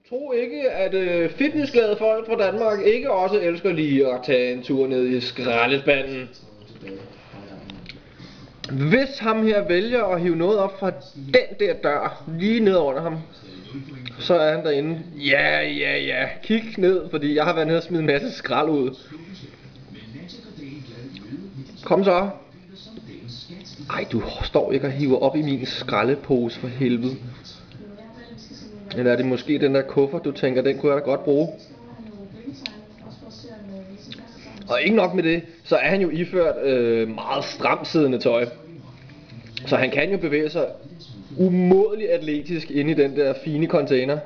Tro ikke, at fitnessglade folk fra Danmark ikke også elsker lige at tage en tur ned i skraldespanden. Hvis ham her vælger at hive noget op fra den der dør, lige ned under ham, så er han derinde. Ja, kig ned, fordi jeg har været nede og smidt en masse skrald ud. Kom så. Ej, du står ikke og hiver op i min skraldepose for helvede. Eller er det måske den der kuffert, du tænker, den kunne jeg da godt bruge? Og ikke nok med det, så er han jo iført meget stramsiddende tøj. Så han kan jo bevæge sig umådeligt atletisk inde i den der fine container.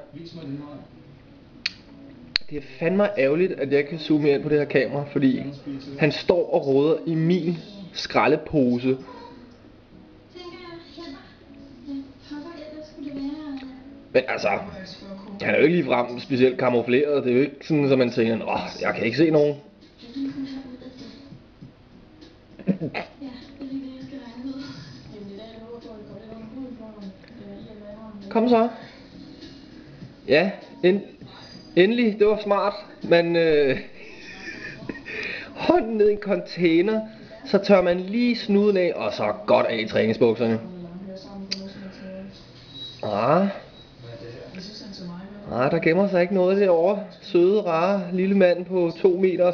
Det er fandme ærgerligt, at jeg kan zoome ind på det her kamera, fordi han står og råder i min skraldepose. Men altså, han er jo ikke ligefrem specielt kamufleret. Det er jo ikke sådan, at man tænker, jeg kan ikke se nogen. Kom så. Ja, endelig, det var smart. Men hånden ned i en container, så tør man lige snuden af, og så godt af i træningsbukserne. Der gemmer sig ikke noget derovre. Søde, rare lille mand på 2,80 meter.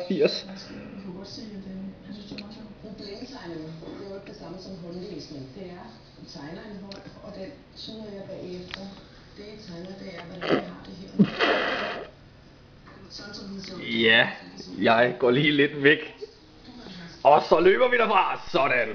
Ja, jeg går lige lidt væk. Og så løber vi derfra. Sådan.